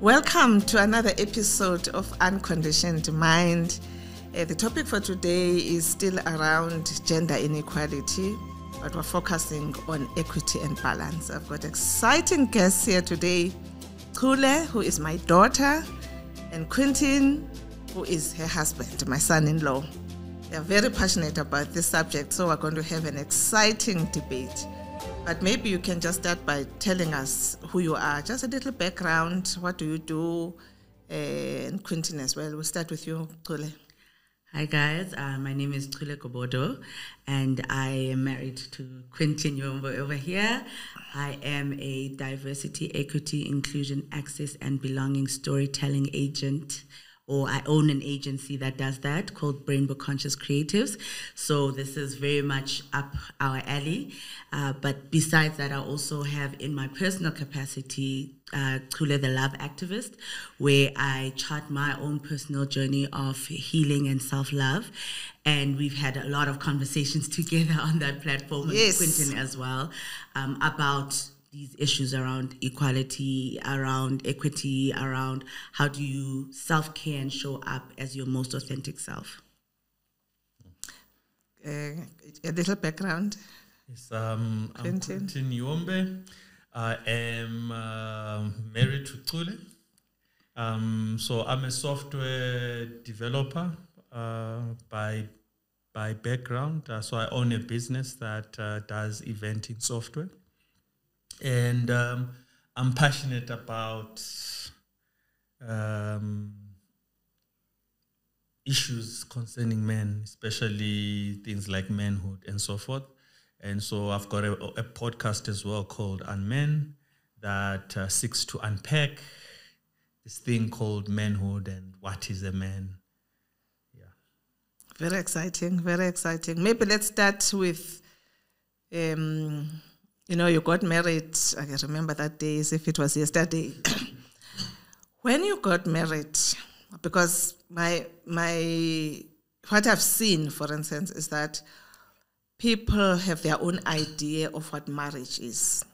Welcome to another episode of Unconditioned Mind. The topic for today is still around gender inequality, but we're focusing on equity and balance. I've got exciting guests here today. Chule, who is my daughter, and Quintine, who is her husband, my son-in-law. They are very passionate about this subject, so we're going to have an exciting debate. But maybe you can just start by telling us who you are, just a little background, what do you do, and Quintine as well. We'll start with you, Chule. Hi guys, my name is Chule Gobodo, and I am married to Quintine Yiwombe over here. I am a diversity, equity, inclusion, access, and belonging storytelling agent, or I own an agency that does that called Brainbow Conscious Creatives. So this is very much up our alley. But besides that, I also have in my personal capacity, Chule the Love Activist, where I chart my own personal journey of healing and self-love. And we've had a lot of conversations together on that platform, yes, with Quintine as well, about these issues around equality, around equity, around how do you self-care and show up as your most authentic self. A little background. Yes, I'm Quintine Yiwombe. I am married to Chule. So I'm a software developer by background. So I own a business that does eventing software. And I'm passionate about issues concerning men, especially things like manhood and so forth. And so I've got a podcast as well called Unman that seeks to unpack this thing called manhood and what is a man. Yeah. Very exciting, very exciting. Maybe let's start with... you got married, I can remember that day as if it was yesterday. When you got married, because what I've seen, for instance, is that people have their own idea of what marriage is.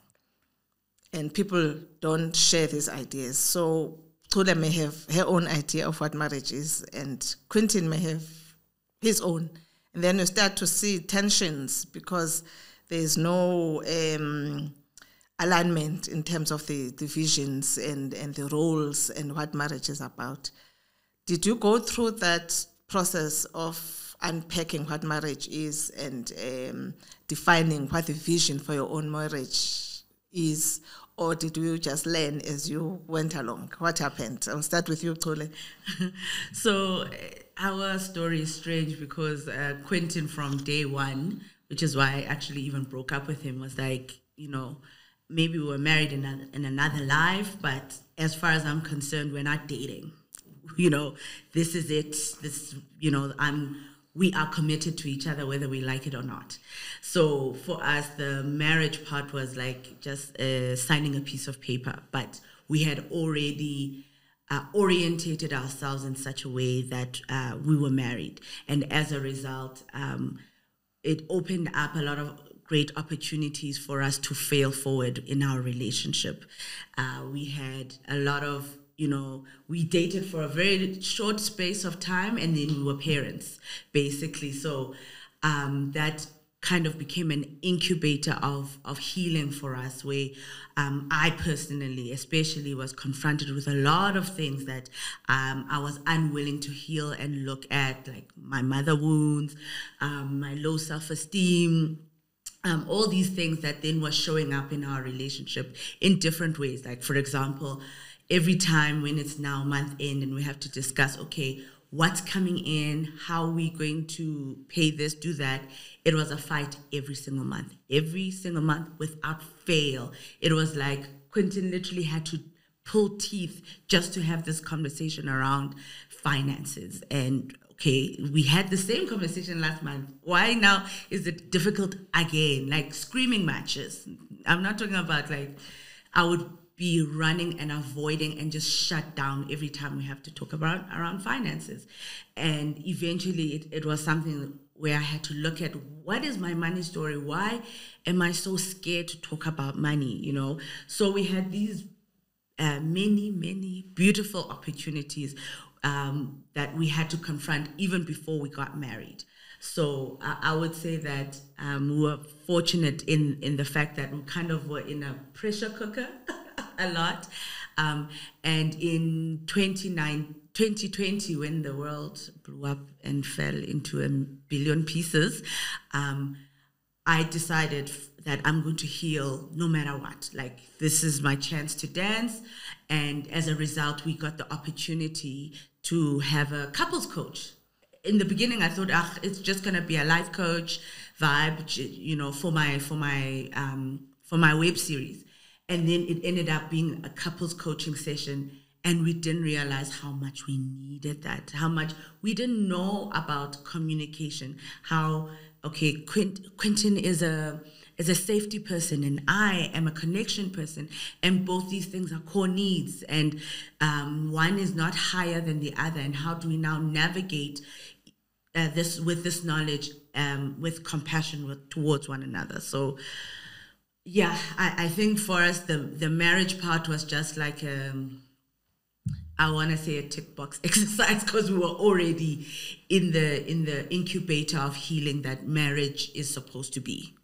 And people don't share these ideas. So Chule may have her own idea of what marriage is, and Quintine may have his own. And then you start to see tensions because there is no alignment in terms of the visions and the roles and what marriage is about. Did you go through that process of unpacking what marriage is and defining what the vision for your own marriage is, or did you just learn as you went along? What happened? I'll start with you, Chule. So our story is strange because Quintine from day one, which is why I actually even broke up with him, was like, maybe we were married in another life, but as far as I'm concerned, we're not dating. This is it. We are committed to each other whether we like it or not. So for us, the marriage part was like just signing a piece of paper, but we had already orientated ourselves in such a way that we were married. And as a result, it opened up a lot of great opportunities for us to fail forward in our relationship. We had a lot of, we dated for a very short space of time and then we were parents, basically. So that kind of became an incubator of healing for us, where I personally, especially, was confronted with a lot of things that I was unwilling to heal and look at, like my mother wounds, my low self-esteem, all these things that then were showing up in our relationship in different ways. Like, for example, every time when it's now month end and we have to discuss, okay, what's coming in, how are we going to pay this, do that, it was a fight every single month without fail. It was like Quintine literally had to pull teeth just to have this conversation around finances. And okay, we had the same conversation last month. Why now is it difficult again? Like screaming matches. I'm not talking about like I would be running and avoiding and just shut down every time we have to talk about around finances. And eventually it was something where I had to look at what is my money story? Why am I so scared to talk about money, So we had these many beautiful opportunities that we had to confront even before we got married. So I would say that we were fortunate in the fact that we kind of were in a pressure cooker a lot. And in 2020, when the world blew up and fell into a billion pieces, I decided that I'm going to heal no matter what. Like, this is my chance to dance. And as a result, we got the opportunity to have a couples coach. In the beginning, I thought, it's just going to be a life coach vibe, you know, for my web series. And then it ended up being a couples coaching session. And we didn't realize how much we needed that, how much we didn't know about communication, how, okay, Quintin is a safety person and I am a connection person, and both these things are core needs, and one is not higher than the other, and how do we now navigate this with this knowledge, with compassion towards one another. So yeah, I think for us the marriage part was just like I want to say a tick box exercise, because we were already in the incubator of healing that marriage is supposed to be.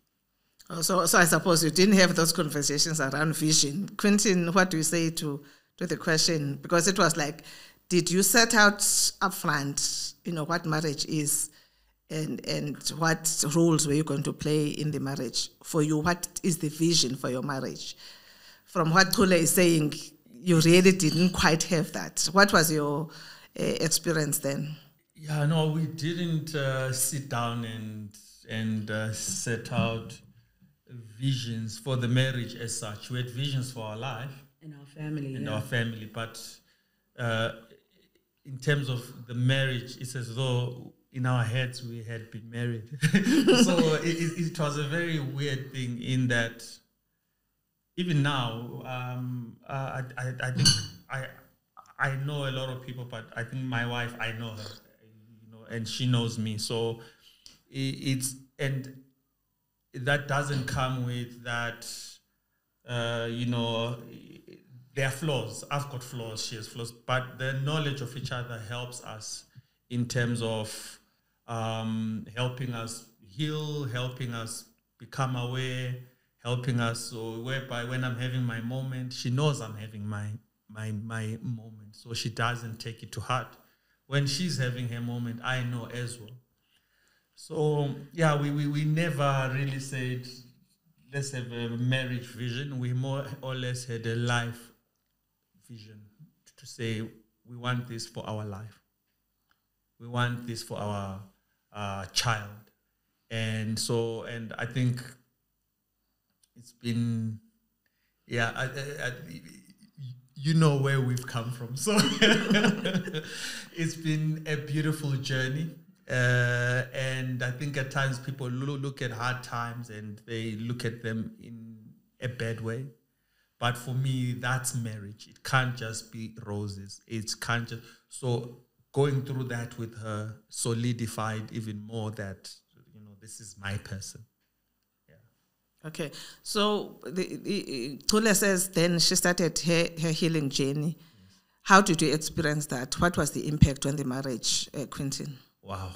So I suppose you didn't have those conversations around vision. Quintin, what do you say to the question? Because it was like, did you set out upfront, you know, what marriage is and what roles were you going to play in the marriage? For you, what is the vision for your marriage? From what Chule is saying, you really didn't quite have that. What was your experience then? Yeah, no, we didn't sit down and set out visions for the marriage as such. We had visions for our life and our family. Our family, but in terms of the marriage, it's as though in our heads we had been married. So it was a very weird thing in that. Even now, I think I know a lot of people, but I think my wife, I know her, you know, and she knows me. So and that doesn't come with that, you know, there are flaws. I've got flaws, she has flaws, but the knowledge of each other helps us in terms of helping us heal, helping us become aware, helping us, so whereby when I'm having my moment, she knows I'm having my moment, so she doesn't take it to heart. When she's having her moment, I know as well. So yeah, we never really said, let's have a marriage vision. We more or less had a life vision to say, we want this for our life. We want this for our child. And so, and I think it's been, yeah, you know where we've come from. So it's been a beautiful journey. And I think at times people look at hard times and they look at them in a bad way. But for me, that's marriage. It can't just be roses. It can't just, so going through that with her solidified even more that, you know, this is my person. Okay, so Chule says then she started her healing journey. Yes. How did you experience that? What was the impact on the marriage, Quintin? Wow.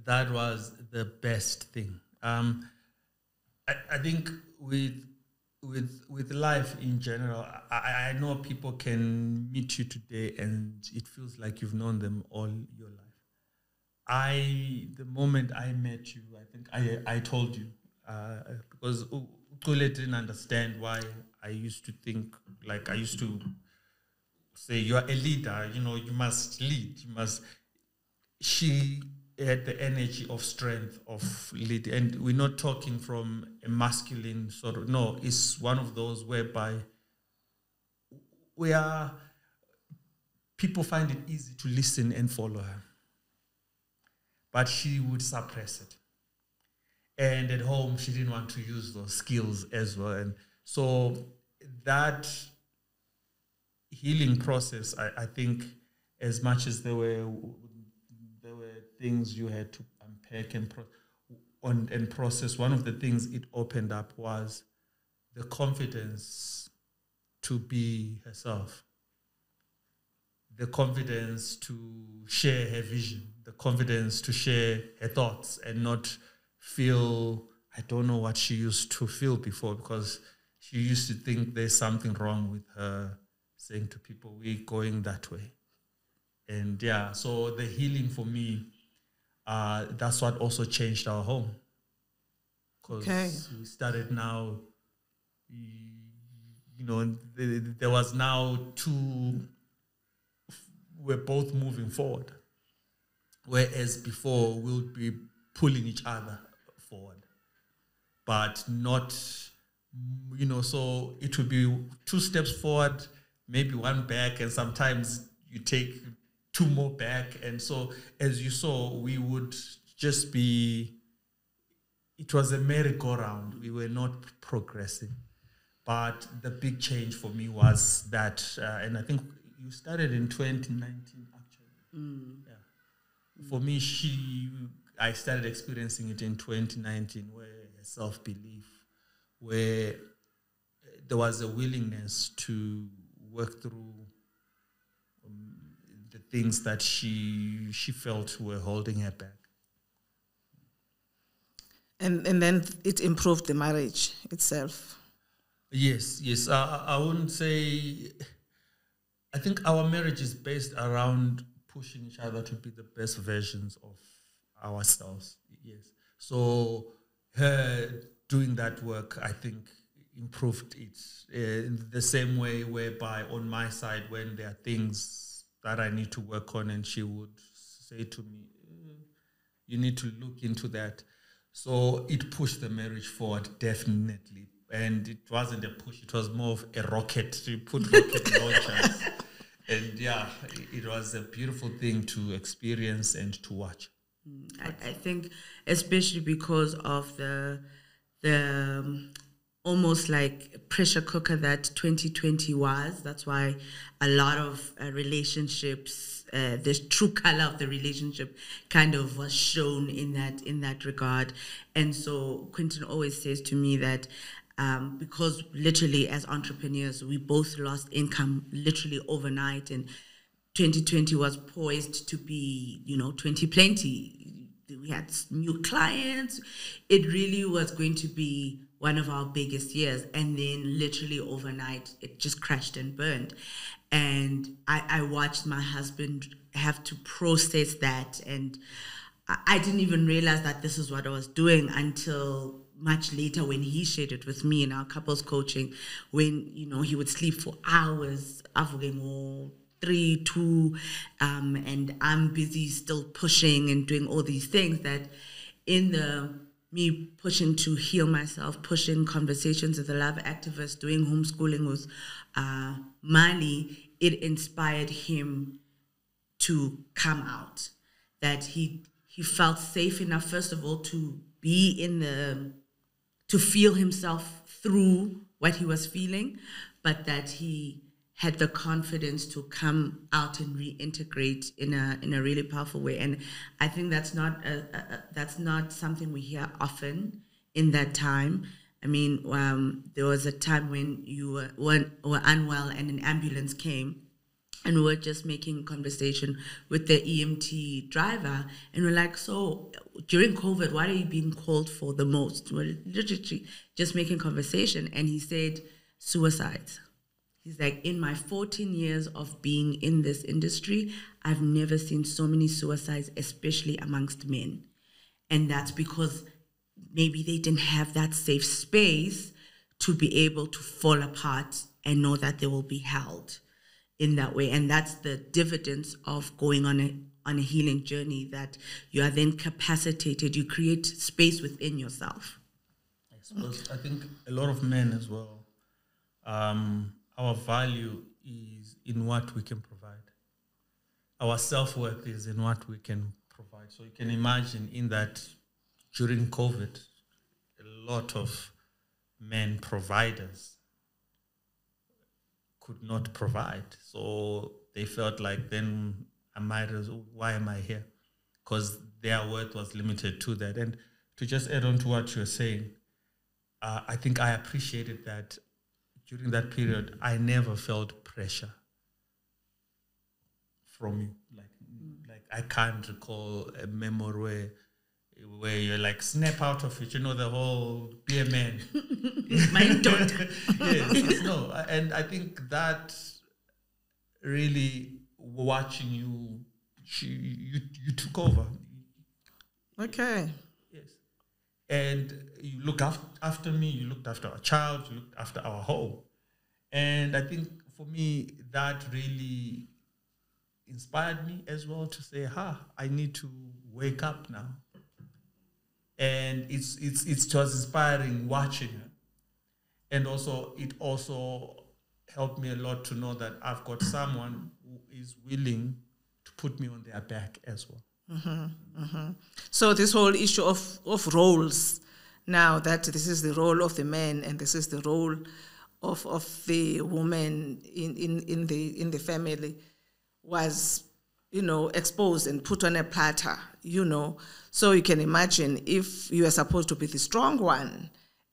That was the best thing. I think with life in general, I know people can meet you today and it feels like you've known them all your life. The moment I met you, I think I told you, because Chule didn't understand why I used to think, like I used to say, you are a leader, you know, you must lead, you must. She had the energy of strength of lead, and we're not talking from a masculine sort of, no, it's one of those whereby people find it easy to listen and follow her. But she would suppress it. And at home, she didn't want to use those skills as well. And so that healing process, I think, as much as there were things you had to unpack and process, one of the things it opened up was the confidence to be herself, the confidence to share her vision, the confidence to share her thoughts and not feel, I don't know what she used to feel before, because she used to think there's something wrong with her saying to people, we're going that way. And yeah, so the healing for me, that's what also changed our home. Because we started now, there was now we're both moving forward. Whereas before, we'll be pulling each other forward. But not, so it would be 2 steps forward, maybe 1 back, and sometimes you take 2 more back. And so, as you saw, we would just be, it was a merry-go-round. We were not progressing. But the big change for me was that, and I think you started in 2019, actually. Yeah. For me, I started experiencing it in 2019, where self-belief, where there was a willingness to work through the things that she felt were holding her back. And then it improved the marriage itself. Yes. I wouldn't say, I think our marriage is based around pushing each other to be the best versions of ourselves. Yes. So her doing that work, I think, improved it in the same way whereby on my side, when there are things that I need to work on, and she would say to me, you need to look into that. So it pushed the marriage forward, definitely. And it wasn't a push, it was more of a rocket. You put rocket launchers. And yeah, it was a beautiful thing to experience and to watch. I think especially because of the almost like pressure cooker that 2020 was. That's why a lot of relationships, the true color of the relationship kind of was shown in that regard. And so Quintin always says to me that because literally as entrepreneurs, we both lost income literally overnight, and 2020 was poised to be, 2020. We had new clients. It really was going to be one of our biggest years. And then literally overnight, it just crashed and burned. And I watched my husband have to process that. And I didn't even realize that this is what I was doing until much later when he shared it with me in our couples coaching, when, he would sleep for hours, 3, 2, and I'm busy still pushing and doing all these things, that in me pushing to heal myself, pushing conversations with a love activist, doing homeschooling with Mali, it inspired him to come out, that he felt safe enough, first of all, to be to feel himself through what he was feeling, but that he had the confidence to come out and reintegrate in a really powerful way. And I think that's not something we hear often in that time. I mean, there was a time when you were unwell and an ambulance came, and we were just making conversation with the EMT driver, and we're like, so during COVID, what are you being called for the most? We're literally just making conversation, and he said, suicides. He's like, in my 14 years of being in this industry, I've never seen so many suicides, especially amongst men. And that's because maybe they didn't have that safe space to be able to fall apart and know that they will be held in that way. And that's the dividends of going on a healing journey, that you are then capacitated, you create space within yourself. I suppose, I think a lot of men as well, our value is in what we can provide. Our self-worth is in what we can provide. So you can imagine in that during COVID, a lot of men providers could not provide. So they felt like, then why am I here? Because their worth was limited to that. And to just add on to what you're saying, I think I appreciated that during that period, I never felt pressure from you. Like I can't recall a memory where you're like, snap out of it, the whole be a man. My daughter. Yes, no. And I think that really watching you, you took over. Okay. Yes. And you look after me, you looked after our child, you looked after our home. And I think for me, that really inspired me as well to say, I need to wake up now. And it was inspiring watching her. And also, it also helped me a lot to know that I've got someone who is willing to put me on their back as well. Mm-hmm, mm-hmm. So this whole issue of roles, now that this is the role of the man and this is the role of the woman in the family, was exposed and put on a platter. So you can imagine if you are supposed to be the strong one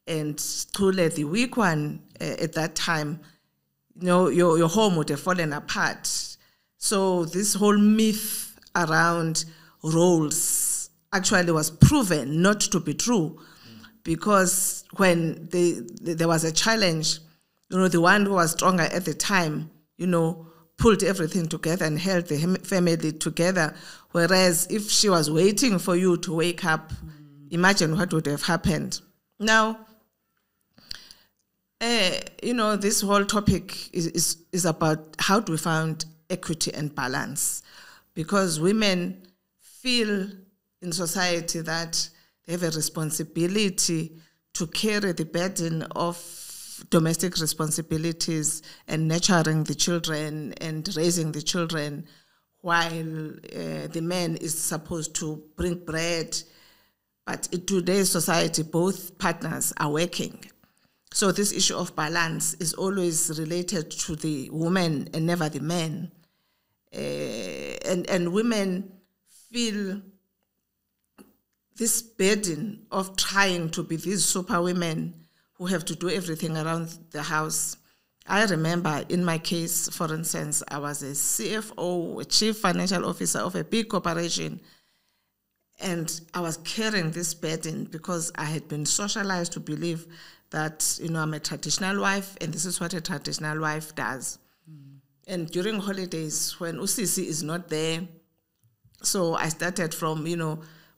and Chule the weak one at that time, your home would have fallen apart. So this whole myth around roles actually was proven not to be true, because when there was a challenge, the one who was stronger at the time, pulled everything together and held the family together. Whereas if she was waiting for you to wake up, imagine what would have happened. Now, this whole topic is about how do we find equity and balance, because women feel in society that they have a responsibility to carry the burden of domestic responsibilities and nurturing the children and raising the children, while the man is supposed to bring bread. But in today's society, both partners are working. So this issue of balance is always related to the woman and never the man. And women feel this burden of trying to be these superwomen who have to do everything around the house. I remember in my case, for instance, I was a CFO, a chief financial officer of a big corporation, and I was carrying this burden because I had been socialized to believe that, I'm a traditional wife, and this is what a traditional wife does. And during holidays, when Usisi is not there, so I started from,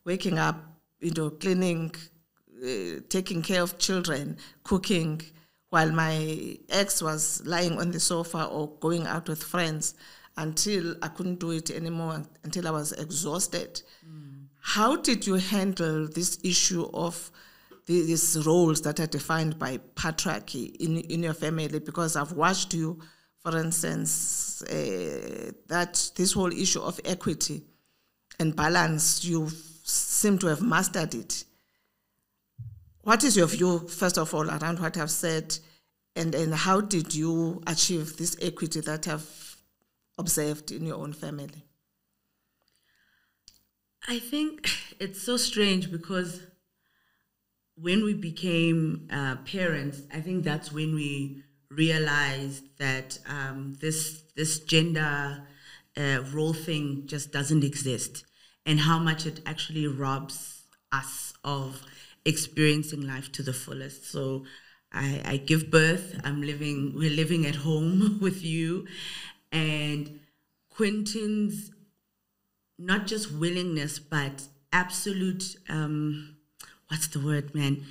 waking up, cleaning, taking care of children, cooking, while my ex was lying on the sofa or going out with friends, until I couldn't do it anymore, until I was exhausted. How did you handle this issue of these roles that are defined by patriarchy in your family? Because I've watched you, for instance, that this whole issue of equity and balance, you seem to have mastered it. What is your view, first of all, around what I've said, and how did you achieve this equity that I've observed in your own family? I think it's so strange because when we became parents, I think that's when we realized that this gender role thing just doesn't exist, and how much it actually robs us of experiencing life to the fullest. So I give birth, we're living at home with you, and Quintin's not just willingness, but absolute, what's the word, man?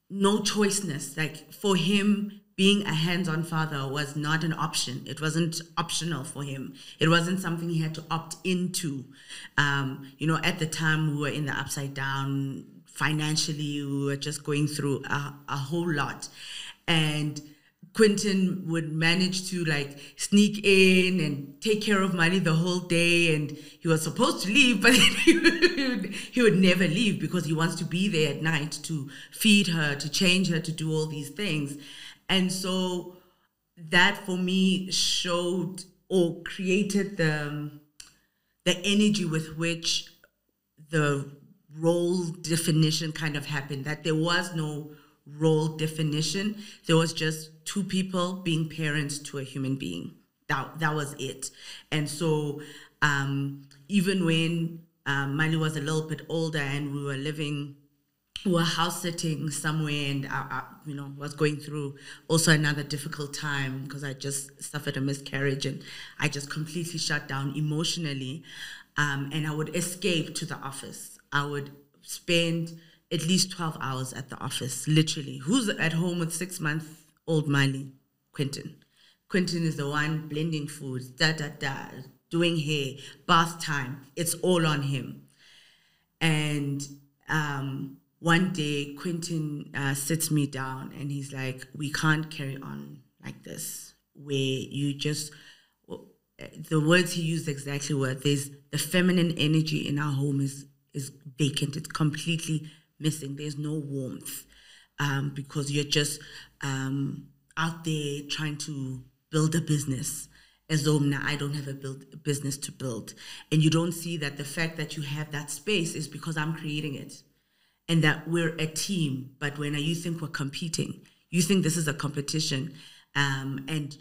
No choiceness. Like, for him, being a hands-on father was not an option. It wasn't optional for him. It wasn't something he had to opt into. At the time, we were in the upside down. Financially, we were just going through a whole lot. And Quintin would manage to sneak in and take care of Mali the whole day, and he was supposed to leave, but he would never leave because he wants to be there at night to feed her, to change her, to do all these things. And so that for me showed or created the energy with which the role definition kind of happened, that there was no role definition. There was just two people being parents to a human being. That was it. And so even when Mali was a little bit older and we were house sitting somewhere, and I was going through also another difficult time because I just suffered a miscarriage and I just completely shut down emotionally. And I would escape to the office. I would spend at least 12 hours at the office, literally. Who's at home with 6-month-old Mali? Quintine. Quintine is the one blending foods, doing hair, bath time. It's all on him. And one day, Quintine sits me down and he's like, we can't carry on like this, where you just, the words he used exactly were, there's the feminine energy in our home is vacant. It's completely missing. There's no warmth because you're just out there trying to build a business. As though now I don't have a business to build. And you don't see that the fact that you have that space is because I'm creating it. And that we're a team, but when you think we're competing, you think this is a competition. And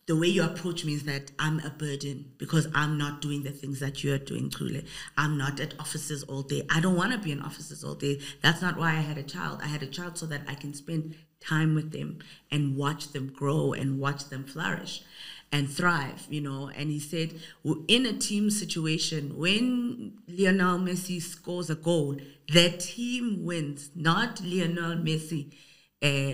the way you approach me is that I'm a burden because I'm not doing the things that you're doing, Chule. I'm not at offices all day. I don't want to be in offices all day. That's not why I had a child. I had a child so that I can spend time with them and watch them grow and watch them flourish and thrive, And he said, in a team situation, when Lionel Messi scores a goal, the team wins, not Lionel Messi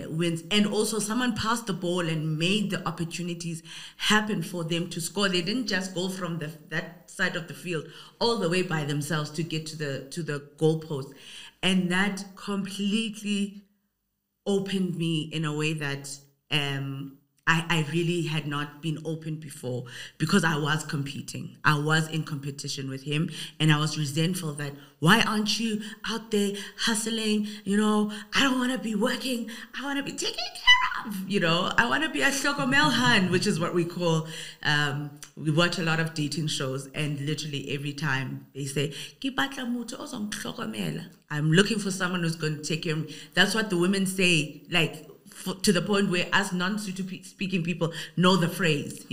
wins. And also someone passed the ball and made the opportunities happen for them to score. They didn't just go from that side of the field all the way by themselves to get to the goalpost. And that completely opened me in a way that I really had not been open before because I was competing. I was in competition with him and I was resentful that why aren't you out there hustling? I don't want to be working. I want to be taken care of. I want to be a Hlokomelhan, which is what we call, we watch a lot of dating shows and literally every time they say, I'm looking for someone who's going to take care of me. That's what the women say, to the point where us non-speaking people know the phrase,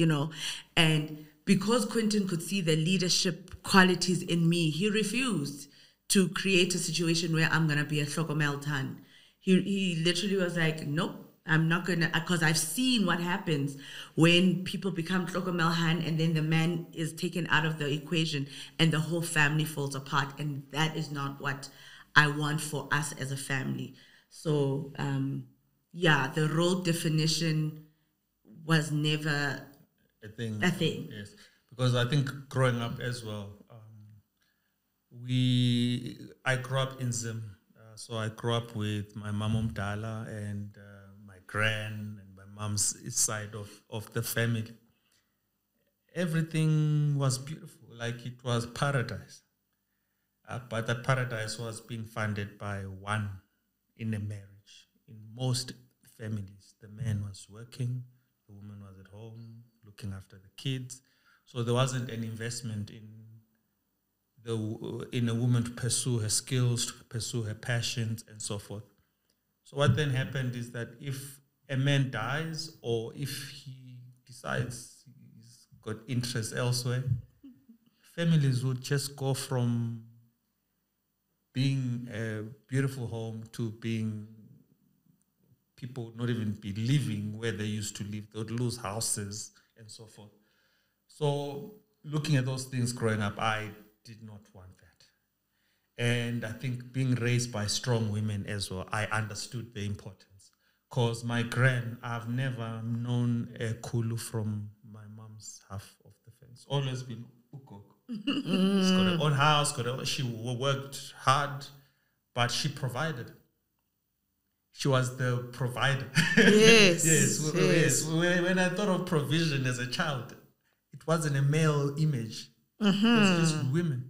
And because Quintine could see the leadership qualities in me, he refused to create a situation where I'm going to be a Hlokomelhan. He literally was like, nope, I'm not going to, because I've seen what happens when people become Hlokomelhan and then the man is taken out of the equation and the whole family falls apart. And that is not what I want for us as a family. So, the role definition was never a thing. Yes, because I think growing up as well, I grew up in Zim. So I grew up with my mom Umdala and my gran and my mom's side of the family. Everything was beautiful, like it was paradise. But that paradise was being funded by one in a marriage. In most families, the man was working, the woman was at home looking after the kids. So there wasn't an investment in a woman to pursue her skills, to pursue her passions, and so forth. So what then happened is that if a man dies or if he decides he's got interest elsewhere, families would just go from being a beautiful home to being people would not even be living where they used to live. They would lose houses and so forth. So looking at those things growing up, I did not want that. And I think being raised by strong women as well, I understood the importance. Because my gran, I've never known a Kulu from my mom's half of the family. It's always been Ukok. She's got her own house, she worked hard, but she provided. She was the provider. Yes. yes. When I thought of provision as a child, it wasn't a male image. Mm-hmm. It was just women.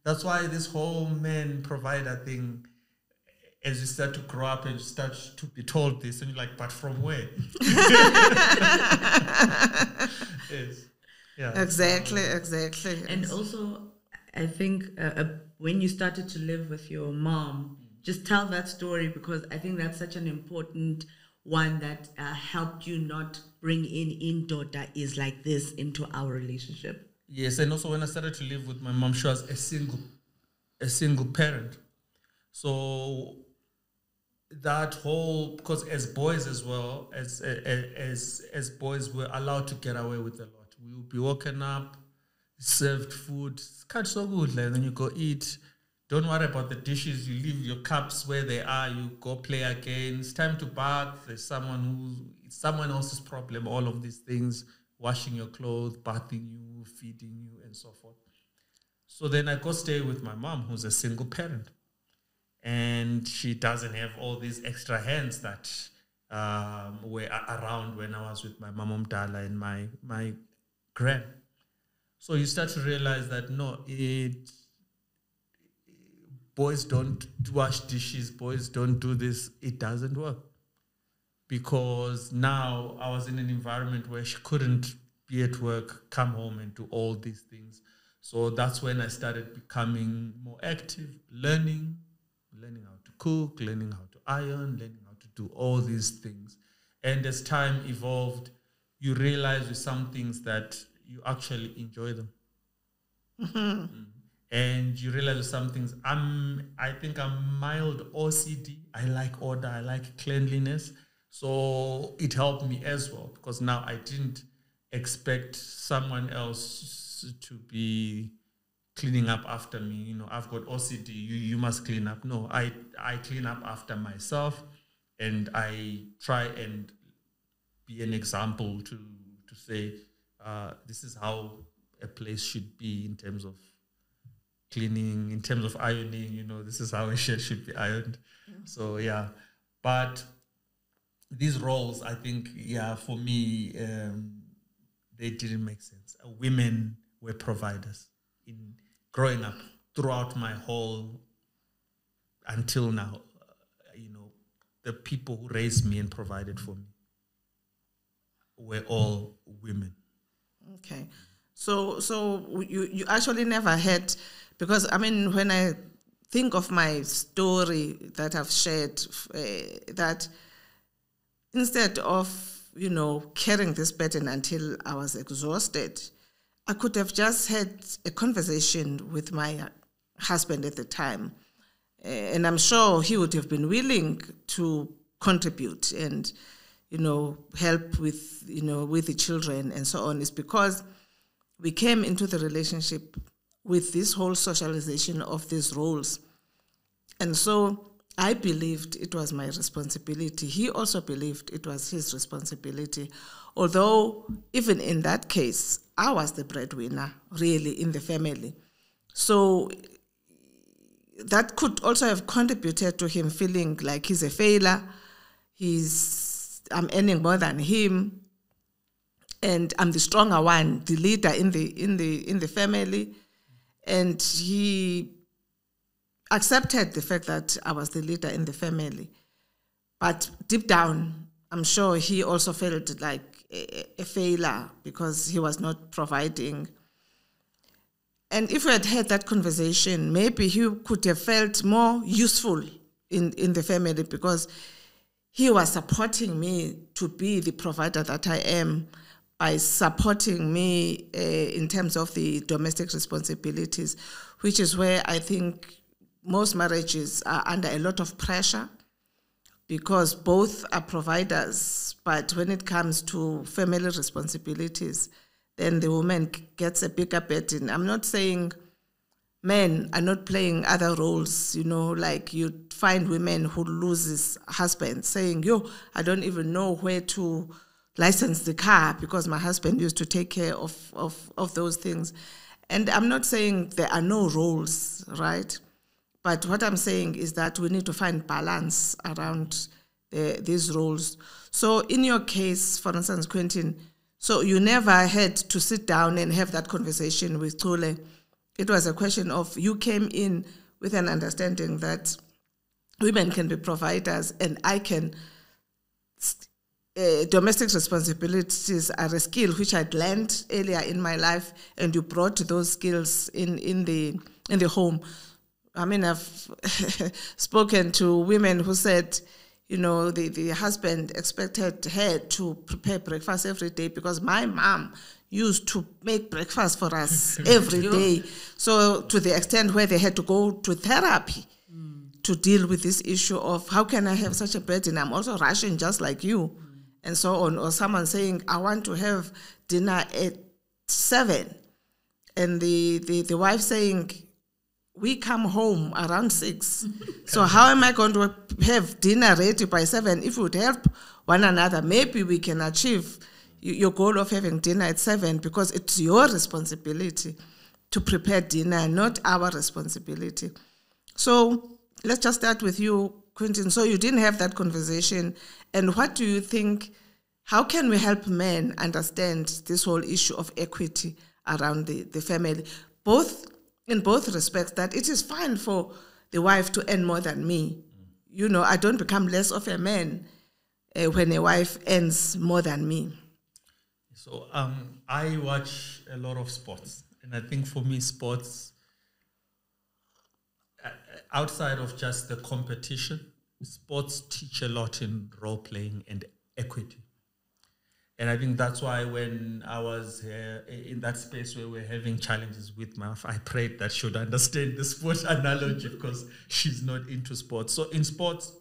That's why this whole man provider thing, as you start to grow up and you start to be told this, and you're like, but from where? Yes. Yeah. Exactly. And also, I think when you started to live with your mom, just tell that story, because I think that's such an important one that helped you not bring in daughter is like this into our relationship. Yes, and also when I started to live with my mom, she was a single parent. So that whole, because as boys as well, as boys, we're allowed to get away with a lot. We will be woken up, served food, catch so good, and then you go eat. Don't worry about the dishes. You leave your cups where they are. You go play again. It's time to bath. There's it's someone else's problem. All of these things, washing your clothes, bathing you, feeding you, and so forth. So then I go stay with my mom, who's a single parent. And she doesn't have all these extra hands that were around when I was with my mom Dala and my grand. So you start to realize that boys don't wash dishes, boys don't do this. It doesn't work. Because now I was in an environment where she couldn't be at work, come home and do all these things. So that's when I started becoming more active, learning how to cook, learning how to iron, learning how to do all these things. And as time evolved, you realize with some things that you actually enjoy them. Mm-hmm. And you realize with some things, I think I'm mild OCD. I like order, I like cleanliness. So it helped me as well, because now I didn't expect someone else to be cleaning up after me. You know, I've got OCD, you must clean up. No, I clean up after myself, and I try and be an example to say, this is how a place should be in terms of cleaning, in terms of ironing, you know, this is how a shirt should be ironed. Yeah. So, yeah. But these roles, I think, for me, they didn't make sense. Women were providers in growing up throughout my whole, until now, the people who raised me and provided for me were all women. Okay. So you actually never had, because I mean, when I think of my story that I've shared, that instead of, carrying this burden until I was exhausted, I could have just had a conversation with my husband at the time. And I'm sure he would have been willing to contribute and, help with, with the children and so on. It's because we came into the relationship with this whole socialization of these roles. And so I believed it was my responsibility. He also believed it was his responsibility. Although, even in that case, I was the breadwinner, really, in the family. So that could also have contributed to him feeling like he's a failure. I'm earning more than him, and I'm the stronger one, the leader in the family. And he accepted the fact that I was the leader in the family. But deep down, I'm sure he also felt like a failure because he was not providing. And if we had had that conversation, maybe he could have felt more useful in the family, because he was supporting me to be the provider that I am by supporting me in terms of the domestic responsibilities, which is where I think most marriages are under a lot of pressure, because both are providers, but when it comes to family responsibilities, then the woman gets a bigger burden. I'm not saying men are not playing other roles, like you find women who loses husbands saying, I don't even know where to license the car because my husband used to take care of those things. And I'm not saying there are no roles, right? But what I'm saying is that we need to find balance around these roles. So in your case, for instance, Quintine, so you never had to sit down and have that conversation with Chule. It was a question of you came in with an understanding that women can be providers and I can, domestic responsibilities are a skill which I'd learned earlier in my life, and you brought those skills in the home. I mean, I've spoken to women who said, you know, the husband expected her to prepare breakfast every day because my mom used to make breakfast for us every day. So to the extent where they had to go to therapy to deal with this issue of how can I have such a burden? I'm also rushing just like you, and so on. Or someone saying, I want to have dinner at 7. And the wife saying, we come home around 6. So how am I going to have dinner ready by 7? If we would help one another, maybe we can achieve your goal of having dinner at 7, because it's your responsibility to prepare dinner, not our responsibility. So let's just start with you, Quintine. So you didn't have that conversation. And what do you think, how can we help men understand this whole issue of equity around the family, in both respects, that it is fine for the wife to earn more than me. You know, I don't become less of a man when a wife earns more than me. So I watch a lot of sports, and I think for me, sports, outside of just the competition, sports teach a lot in role playing and equity. And I think that's why when I was in that space where we're having challenges with my wife, I prayed that she would understand the sport analogy because she's not into sports. So in sports,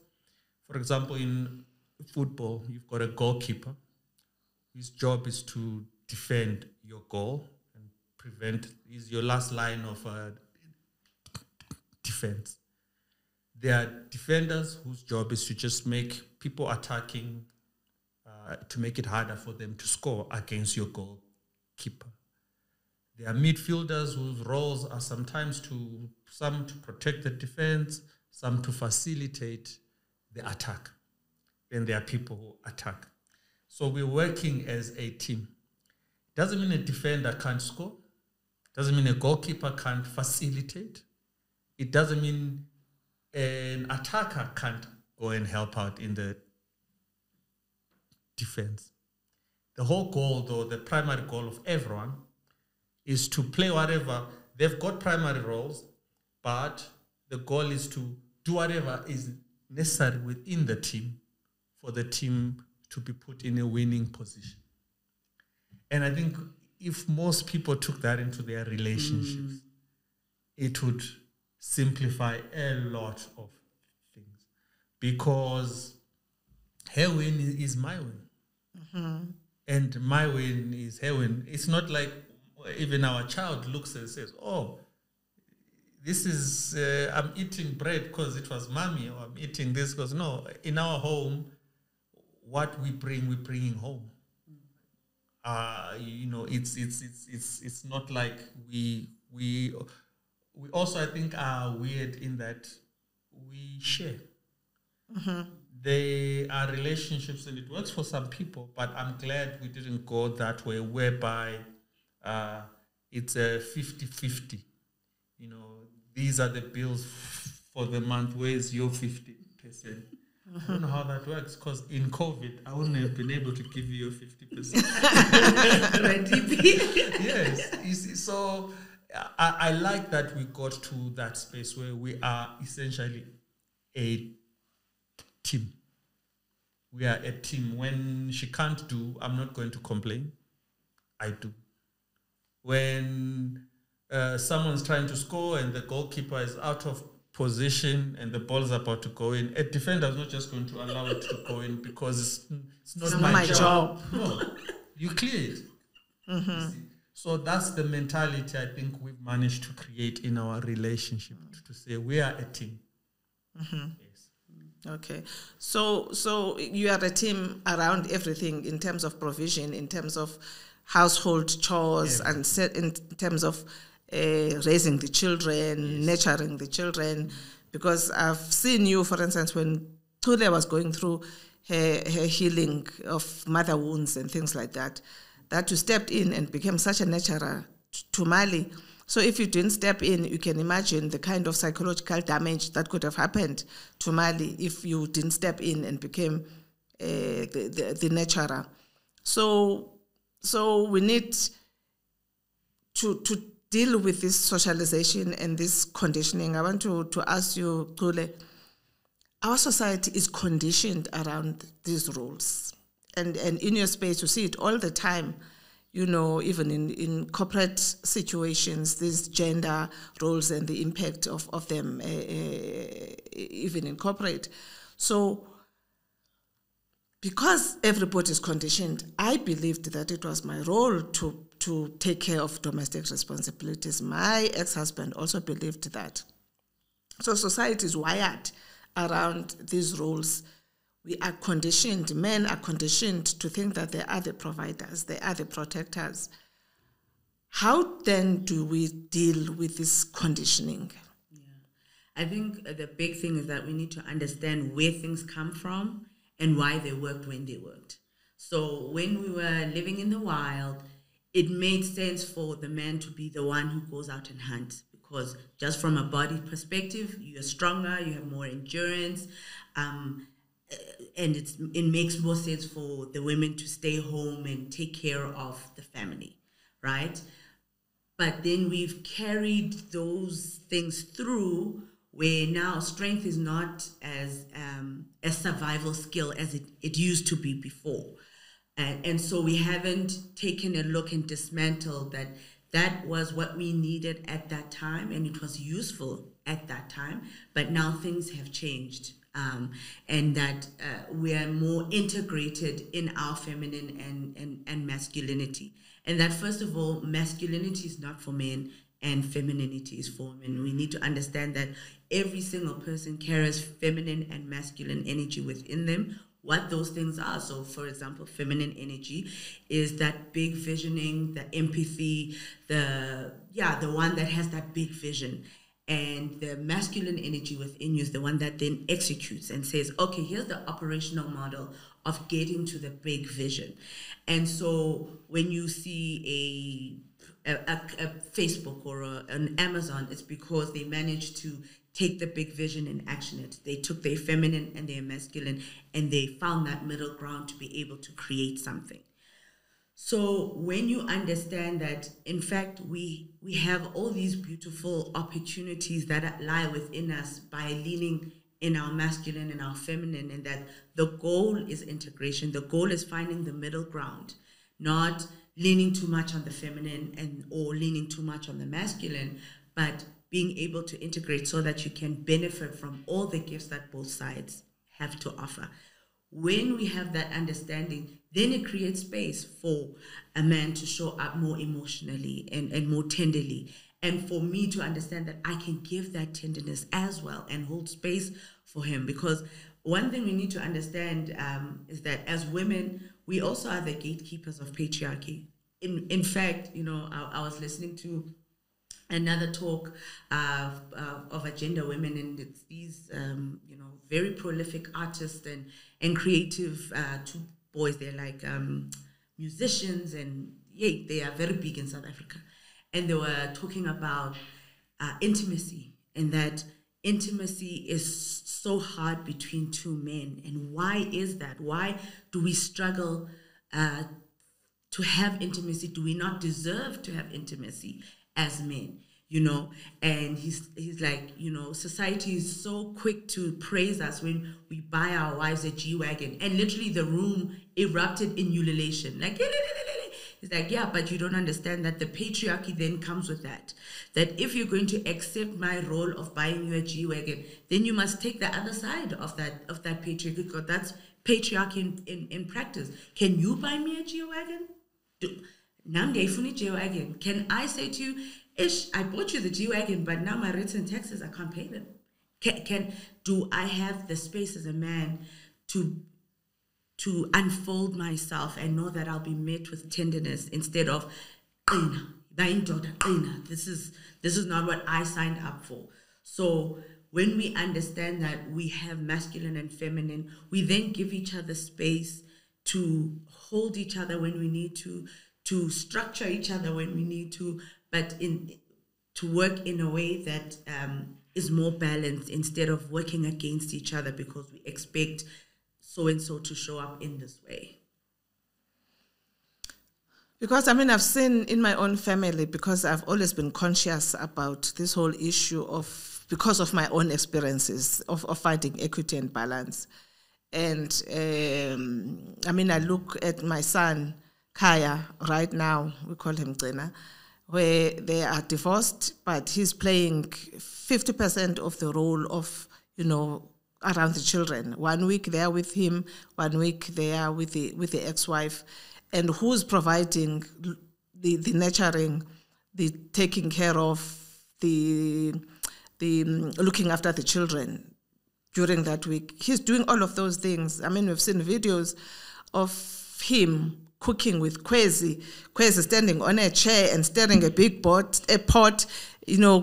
for example, in football, you've got a goalkeeper whose job is to defend your goal and prevent, is your last line of defense. There are defenders whose job is to just make people attacking, to make it harder for them to score against your goalkeeper. There are midfielders whose roles are sometimes some to protect the defense, some to facilitate the attack. Then there are people who attack. So we're working as a team. Doesn't mean a defender can't score. Doesn't mean a goalkeeper can't facilitate. It doesn't mean an attacker can't go and help out in the defense. The whole goal, though, the primary goal of everyone is to play whatever. They've got primary roles, but the goal is to do whatever is necessary within the team for the team to be put in a winning position. And I think if most people took that into their relationships, it would simplify a lot of things, because her win is my win. And my win is her win. It's not like even our child looks and says, oh, this is, I'm eating bread because it was mommy, or I'm eating this because, no, in our home, what we're bringing home. You know, it's not like we also, I think, are weird in that we share. There are relationships, and it works for some people, but I'm glad we didn't go that way, whereby it's a 50-50. You know, these are the bills for the month, where's your 50%? I don't know how that works, because in COVID, I wouldn't have been able to give you your 50%. Yes. You see, so I like that we got to that space where we are essentially a team. We are a team. When she can't do, I'm not going to complain. I do. When someone's trying to score and the goalkeeper is out of position and the ball's about to go in, a defender is not just going to allow it to go in because it's not my job. No, you clear it. So that's the mentality I think we've managed to create in our relationship, to say we are a team. Yes. Okay. So you are a team around everything, in terms of provision, in terms of household chores, and in terms of raising the children, nurturing the children. Because I've seen you, for instance, when Chule was going through her healing of mother wounds and things like that, that you stepped in and became such a nurturer to Mali. So if you didn't step in, you can imagine the kind of psychological damage that could have happened to Mali if you didn't step in and became the nurturer. So we need to deal with this socialization and this conditioning, I want to ask you, Chule, our society is conditioned around these rules. And in your space, you see it all the time, you know, even in corporate situations, these gender roles and the impact of them, even in corporate. So, because everybody is conditioned, I believed that it was my role to take care of domestic responsibilities. My ex-husband also believed that. So society is wired around these roles. We are conditioned, men are conditioned to think that they are the providers, they are the protectors. How then do we deal with this conditioning? Yeah. I think the big thing is that we need to understand where things come from and why they worked when they worked. So when we were living in the wild, it made sense for the man to be the one who goes out and hunts, because just from a body perspective, you're stronger, you have more endurance, and it makes more sense for the women to stay home and take care of the family, right? But then we've carried those things through where now strength is not as a survival skill as it used to be before. And so we haven't taken a look and dismantled that was what we needed at that time, and it was useful at that time, but now things have changed. And that we are more integrated in our feminine and masculinity. And that, first of all, masculinity is not for men and femininity is for women. We need to understand that every single person carries feminine and masculine energy within them, what those things are. So, for example, feminine energy is that big visioning, the empathy, the one that has that big vision. And the masculine energy within you is the one that then executes and says, okay, here's the operational model of getting to the big vision. And so when you see a Facebook or an Amazon, it's because they managed to take the big vision and action it. They took their feminine and their masculine and they found that middle ground to be able to create something. So when you understand that, in fact, we have all these beautiful opportunities that lie within us by leaning in our masculine and our feminine, and that the goal is integration. The goal is finding the middle ground, not leaning too much on the feminine or leaning too much on the masculine, but being able to integrate so that you can benefit from all the gifts that both sides have to offer. When we have that understanding, then it creates space for a man to show up more emotionally and more tenderly. And for me to understand that I can give that tenderness as well and hold space for him. Because one thing we need to understand is that as women, we also are the gatekeepers of patriarchy. In fact, I was listening to another talk of agenda women, and it's these very prolific artists and creative two boys. They're like musicians, and they are very big in South Africa. And they were talking about intimacy, and that intimacy is so hard between two men. And why is that? Why do we struggle to have intimacy? Do we not deserve to have intimacy as men? And he's like, society is so quick to praise us when we buy our wives a G-Wagon, and literally the room erupted in ululation. Like, he's like, yeah, but you don't understand that the patriarchy then comes with that if you're going to accept my role of buying you a G-Wagon, then you must take the other side of that patriarchy, because that's patriarchy in practice. Can you buy me a G-Wagon? Can I say to you, Ish, I bought you the G-Wagon, but now my rates and taxes, I can't pay them. Do I have the space as a man to unfold myself and know that I'll be met with tenderness instead of, this is not what I signed up for. So when we understand that we have masculine and feminine, we then give each other space to hold each other when we need to structure each other when we need to, but to work in a way that is more balanced instead of working against each other because we expect so-and-so to show up in this way. Because, I've seen in my own family, because I've always been conscious about this whole issue because of my own experiences of finding equity and balance. And, I look at my son, Kaya, right now, we call him Zena, where they are divorced, but he's playing 50% of the role of, around the children. 1 week they are with him, 1 week they are with the ex-wife, and who's providing the nurturing, the taking care of, the looking after the children during that week. He's doing all of those things. We've seen videos of him cooking with Kwezi standing on a chair and stirring a pot,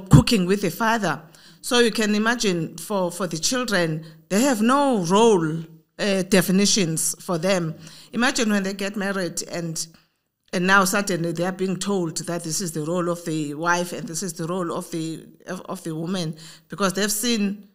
cooking with the father. So you can imagine for the children, they have no role definitions for them. Imagine when they get married and now suddenly they are being told that this is the role of the wife and this is the role of the woman, because they've seen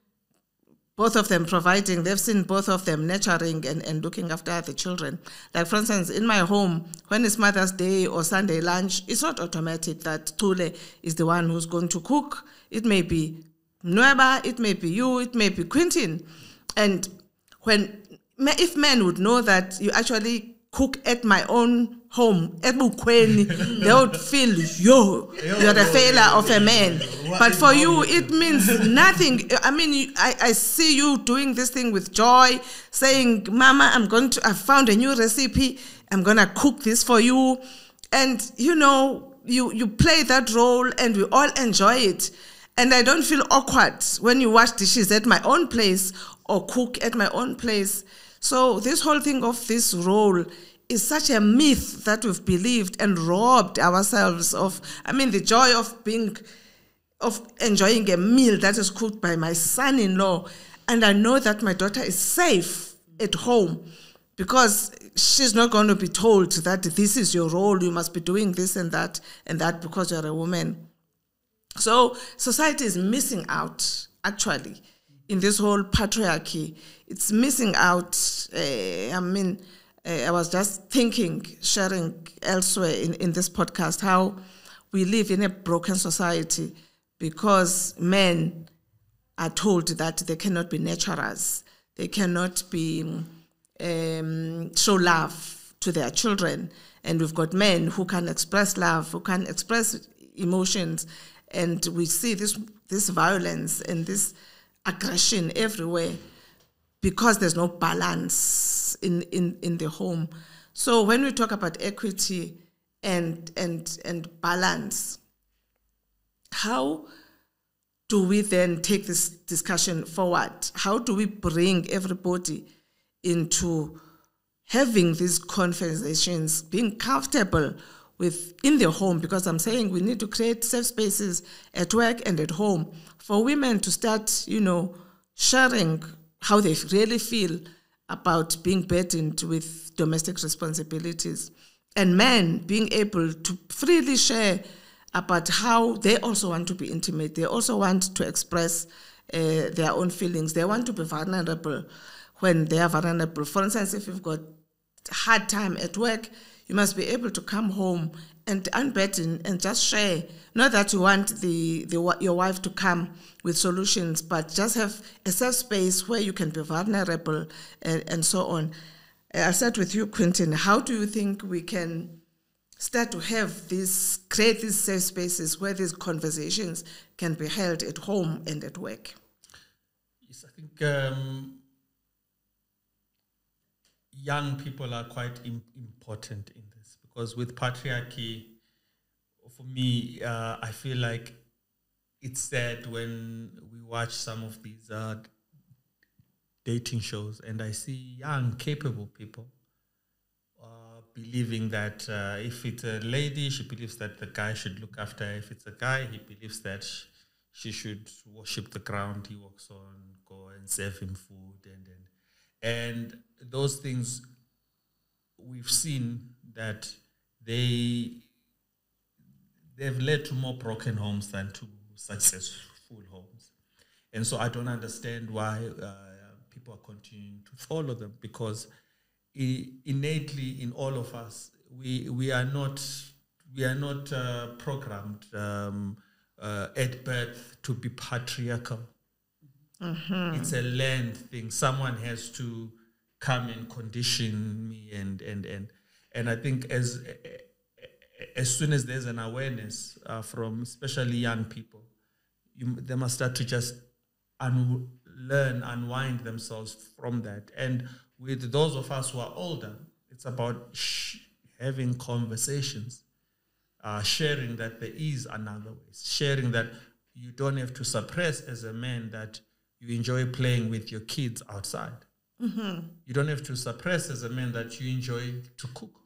both of them providing, they've seen both of them nurturing and looking after the children. Like, for instance, in my home, when it's Mother's Day or Sunday lunch, it's not automatic that Chule is the one who's going to cook. It may be Nweba, it may be you, it may be Quintine. And if men would know that you actually cook at my own home, at Bukweni, they would feel, you're a failure of a man. But for you, it means nothing. I see you doing this thing with joy, saying, Mama, I found a new recipe, I'm going to cook this for you. And, you play that role and we all enjoy it. And I don't feel awkward when you wash dishes at my own place or cook at my own place. So this whole thing of this role is such a myth that we've believed and robbed ourselves of. The joy of enjoying a meal that is cooked by my son-in-law, and I know that my daughter is safe at home because she's not going to be told that this is your role, you must be doing this and that because you're a woman. So society is missing out, actually, in this whole patriarchy. It's missing out. I was just sharing elsewhere in this podcast, how we live in a broken society because men are told that they cannot be nurturers. They cannot be show love to their children. And we've got men who can express love, who can express emotions. And we see this violence and this aggression everywhere because there's no balance in the home. So when we talk about equity and balance, how do we then take this discussion forward? How do we bring everybody into having these conversations, being comfortable within the home? Because I'm saying we need to create safe spaces at work and at home for women to start, sharing how they really feel about being burdened with domestic responsibilities, and men being able to freely share about how they also want to be intimate. They also want to express their own feelings. They want to be vulnerable when they are vulnerable. For instance, if you've got a hard time at work, you must be able to come home and unburden and just share. Not that you want your wife to come with solutions, but just have a safe space where you can be vulnerable and so on. I'll start with you, Quintine. How do you think we can start to create these safe spaces where these conversations can be held at home and at work? Yes, I think young people are quite important in this, because with patriarchy, for me, I feel like it's sad when we watch some of these dating shows and I see young, capable people believing that if it's a lady, she believes that the guy should look after her. If it's a guy, he believes that she should worship the ground he walks on, go and serve him food, and those things we've seen that they've led to more broken homes than to successful homes. And so I don't understand why people are continuing to follow them, because innately in all of us, we are not programmed at birth to be patriarchal. It's a learned thing. Someone has to come and condition me, and I think as soon as there's an awareness from especially young people, they must start to just unwind themselves from that. And with those of us who are older, it's about having conversations, sharing that there is another way, sharing that you don't have to suppress as a man that you enjoy playing with your kids outside. You don't have to suppress as a man that you enjoy to cook.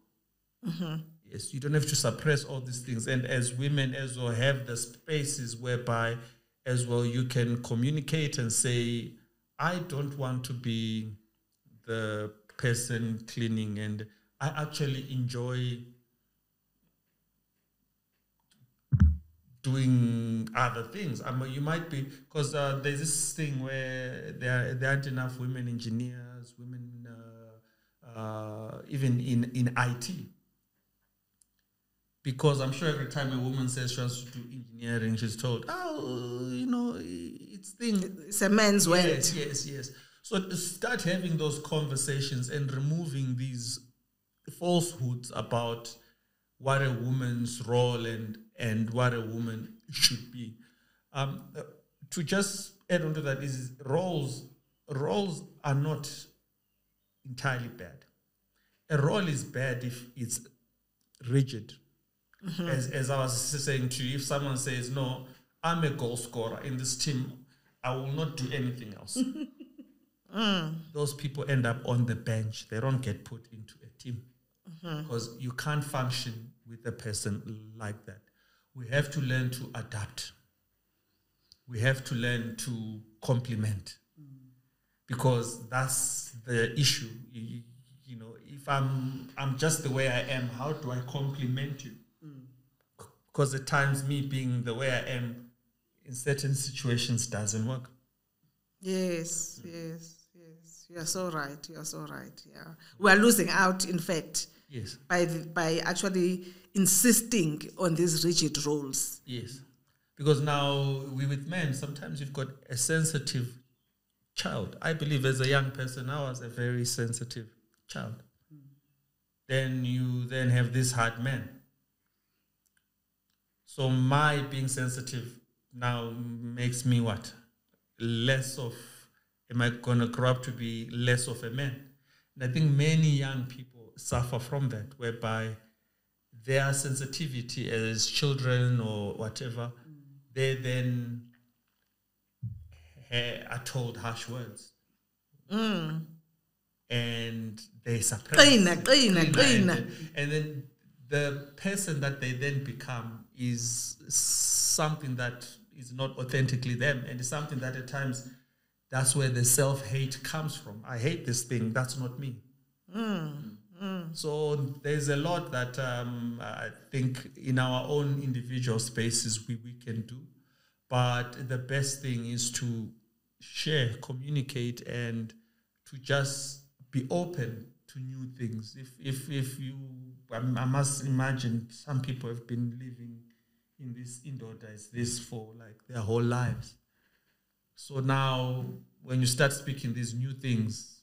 Yes, you don't have to suppress all these things. And as women as well have the spaces whereby as well you can communicate and say, I don't want to be the person cleaning, and I actually enjoy doing other things. I mean, you might be, because there's this thing where there aren't enough women engineers, women even in IT. Because I'm sure every time a woman says she wants to do engineering, she's told, it's a man's world. Yes. So to start having those conversations and removing these falsehoods about what a woman's role and what a woman should be. To just add on to that is roles are not entirely bad. A role is bad if it's rigid. As I was saying to you, if someone says, no, I'm a goal scorer in this team, I will not do anything else. Those people end up on the bench. They don't get put into a team because you can't function with a person like that. We have to learn to adapt. We have to learn to complement because that's the issue. You know, if I'm just the way I am, how do I complement you? Because at times me being the way I am in certain situations doesn't work. Yes. You are so right. Yeah. We are losing out, in fact. Yes. By actually insisting on these rigid roles. Yes. Because now with men, sometimes you've got a sensitive child. I believe as a young person, I was a very sensitive child. Then you have this hard man. So my being sensitive now makes me what? Am I going to grow up to be less of a man? And I think many young people suffer from that, whereby their sensitivity as children or whatever, they then are told harsh words. And they suppress. And then the person that they then become is something that is not authentically them, and it's something that at times that's where the self-hate comes from. I hate this thing, that's not me. So there's a lot that I think in our own individual spaces we can do, but the best thing is to share, communicate, and to just be open to new things. If you, I must imagine some people have been living in this indoor this for like their whole lives. So now when you start speaking these new things,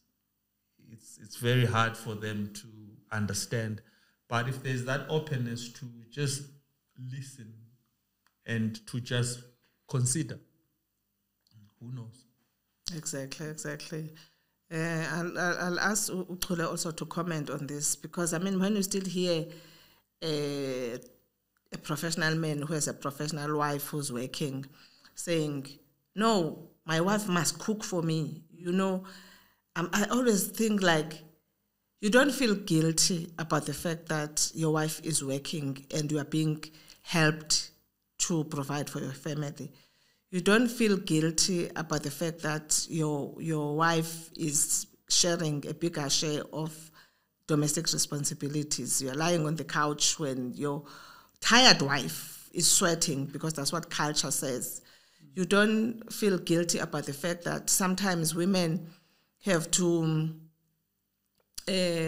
it's very hard for them to understand. But if there's that openness to just listen and to just consider, who knows? Exactly. I'll ask Chule also to comment on this, because I mean, when you still hear a professional man who has a professional wife who's working saying, no, my wife must cook for me, you know, I always think like, you don't feel guilty about the fact that your wife is working and you are being helped to provide for your family. You don't feel guilty about the fact that your wife is sharing a bigger share of domestic responsibilities. You're lying on the couch when your tired wife is sweating, because that's what culture says. You don't feel guilty about the fact that sometimes women have to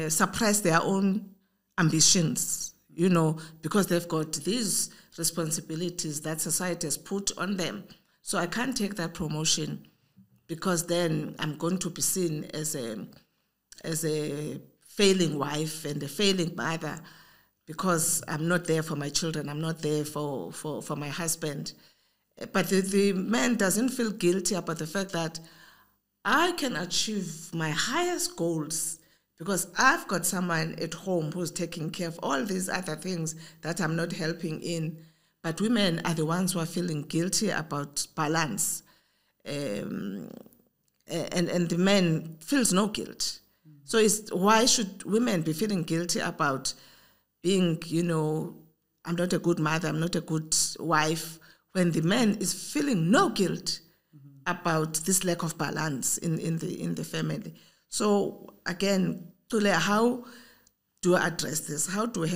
suppress their own ambitions, because they've got these responsibilities that society has put on them. So I can't take that promotion because then I'm going to be seen as a failing wife and a failing mother because I'm not there for my children, I'm not there for my husband. But the man doesn't feel guilty about the fact that I can achieve my highest goals because I've got someone at home who's taking care of all these other things that I'm not helping in. But women are the ones who are feeling guilty about balance. And the man feels no guilt. So why should women be feeling guilty about being, I'm not a good mother, I'm not a good wife, when the man is feeling no guilt about this lack of balance in the family. So again, Chule, how do I address this? How do we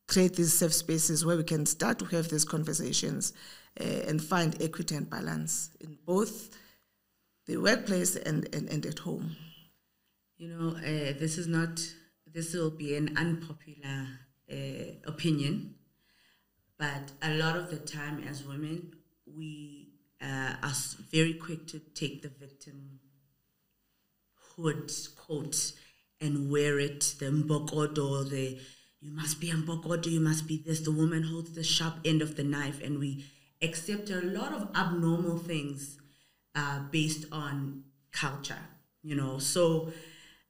create these safe spaces where we can start to have these conversations and find equity and balance in both the workplace and at home? This will be an unpopular opinion, but a lot of the time as women, we are very quick to take the victimhood coat and wear it, the mbokodo, you must be mbokodo, you must be this, the woman holds the sharp end of the knife, and we accept a lot of abnormal things based on culture, So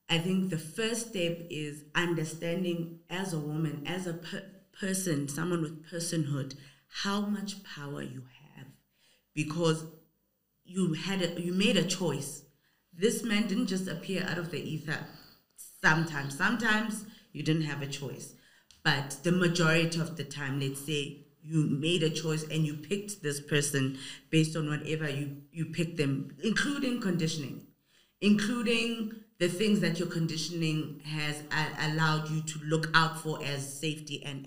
I think the first step is understanding as a woman, as a person, someone with personhood, how much power you have, because you made a choice. This man didn't just appear out of the ether. Sometimes you didn't have a choice, but the majority of the time, let's say you made a choice and you picked this person based on whatever you picked them, including conditioning, including the things that your conditioning has allowed you to look out for as safety and.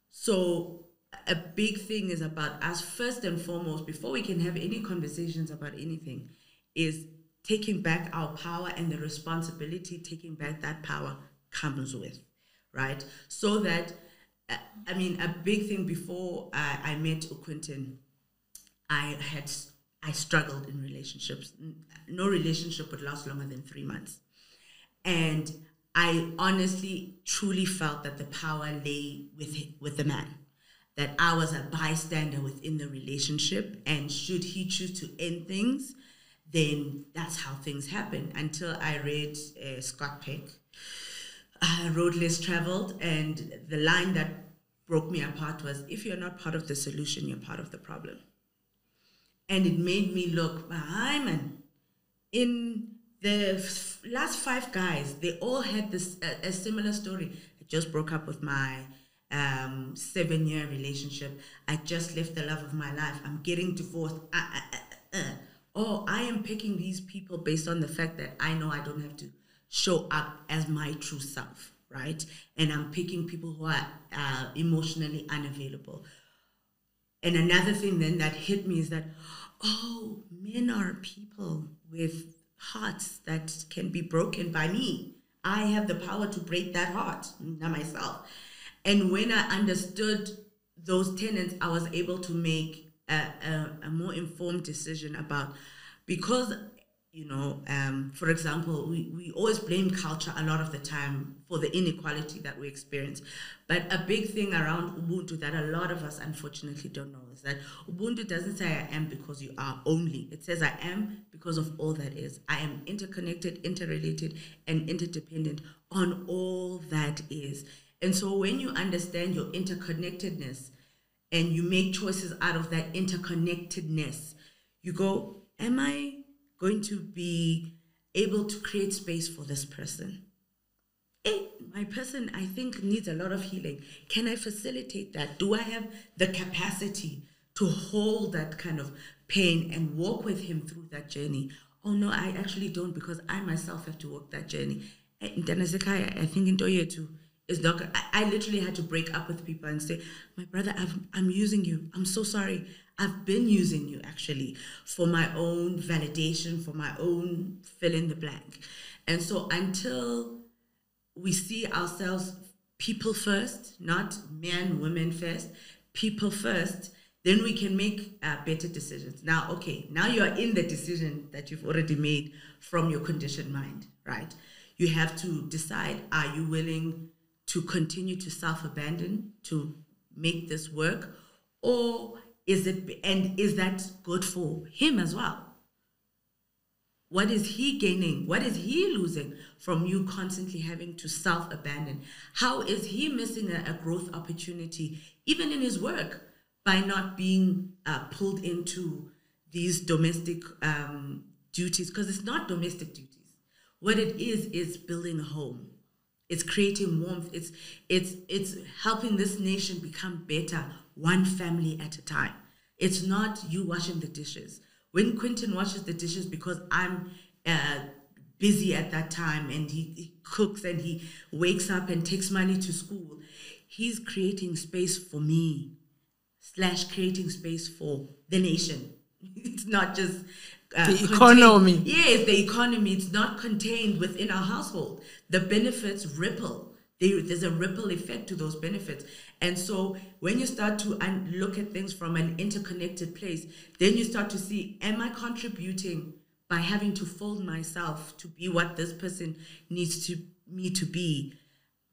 So a big thing is about us, first and foremost, before we can have any conversations about anything, is taking back our power, and the responsibility taking back that power comes with, right? So that, a big thing before I met Quintine, I struggled in relationships. No relationship would last longer than 3 months. And I honestly, truly felt that the power lay with the man, that I was a bystander within the relationship, and should he choose to end things, then that's how things happen. Until I read Scott Peck, Road Less Traveled, and the line that broke me apart was, if you're not part of the solution, you're part of the problem. And it made me look, man, in the last 5 guys, they all had this a similar story. I just broke up with my 7-year relationship. I just left the love of my life. I'm getting divorced. I am picking these people based on the fact that I know I don't have to show up as my true self, right? And I'm picking people who are emotionally unavailable. And another thing then that hit me is that, men are people with hearts that can be broken by me. I have the power to break that heart, not myself. And when I understood those tenets, I was able to make a more informed decision about, because, for example, we always blame culture a lot of the time for the inequality that we experience. But a big thing around Ubuntu that a lot of us unfortunately don't know is that Ubuntu doesn't say I am because you are only. It says I am because of all that is. I am interconnected, interrelated, and interdependent on all that is. And so when you understand your interconnectedness and you make choices out of that interconnectedness, you go, am I going to be able to create space for this person? My person, I think, needs a lot of healing. Can I facilitate that? Do I have the capacity to hold that kind of pain and walk with him through that journey? Oh no, I actually don't, because I myself have to walk that journey. I think in Toye too. It's not. I literally had to break up with people and say, my brother, I'm using you. I'm so sorry. I've been using you actually for my own validation, for my own fill in the blank. And so until we see ourselves people first, not men, women first, people first, then we can make better decisions. Now, okay, now you're in the decision that you've already made from your conditioned mind, right? You have to decide, are you willing to continue to self-abandon to make this work? Or is that good for him as well? What is he gaining? What is he losing from you constantly having to self-abandon? How is he missing a growth opportunity, even in his work, by not being pulled into these domestic duties? Because it's not domestic duties. What it is building a home. It's creating warmth. It's helping this nation become better, one family at a time. It's not you washing the dishes. When Quintin washes the dishes because I'm busy at that time, and he cooks and he wakes up and takes money to school, he's creating space for me / creating space for the nation. It's not just the economy. Yes, the economy. It's not contained within our household. The benefits ripple. There's a ripple effect to those benefits. And so when you start to look at things from an interconnected place, then you start to see, am I contributing by having to fold myself to be what this person needs me to be?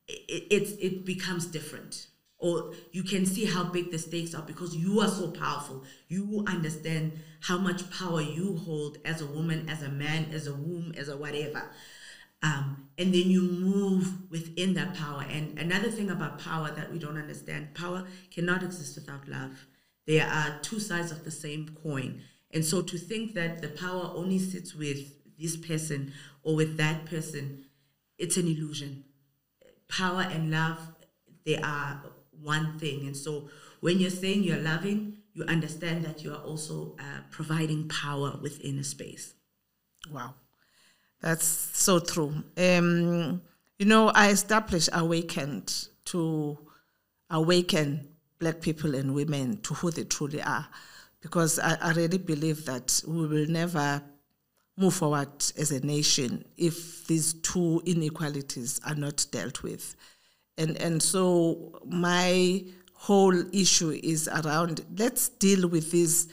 It becomes different. Or you can see how big the stakes are because you are so powerful. You understand how much power you hold as a woman, as a man, as a womb, as a whatever. And then you move within that power. And another thing about power that we don't understand, power cannot exist without love. There are two sides of the same coin. And so to think that the power only sits with this person or with that person, it's an illusion. Power and love, they are one thing. And so when you're saying you're loving, you understand that you are also providing power within a space. Wow. That's so true. I established Awakened to awaken Black people and women to who they truly are, because I really believe that we will never move forward as a nation if these two inequalities are not dealt with. And so my whole issue is around, let's deal with these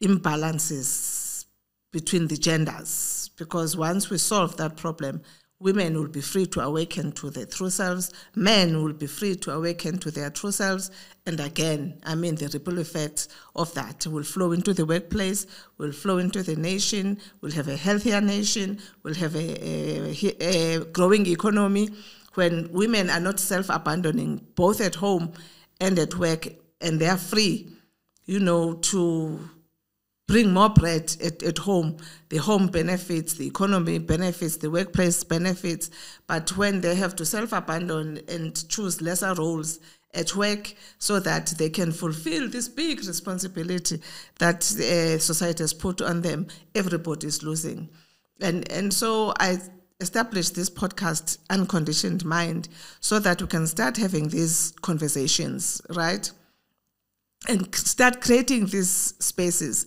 imbalances between the genders, because once we solve that problem, women will be free to awaken to their true selves, men will be free to awaken to their true selves, and again, the ripple effects of that will flow into the workplace, will flow into the nation, we'll have a healthier nation, we'll have a growing economy. When women are not self-abandoning, both at home and at work, and they are free, to bring more bread at home. The home benefits, the economy benefits, the workplace benefits. But when they have to self-abandon and choose lesser roles at work so that they can fulfill this big responsibility that society has put on them, everybody's losing. And so I established this podcast, Unconditioned Mind, so that we can start having these conversations, right? And start creating these spaces.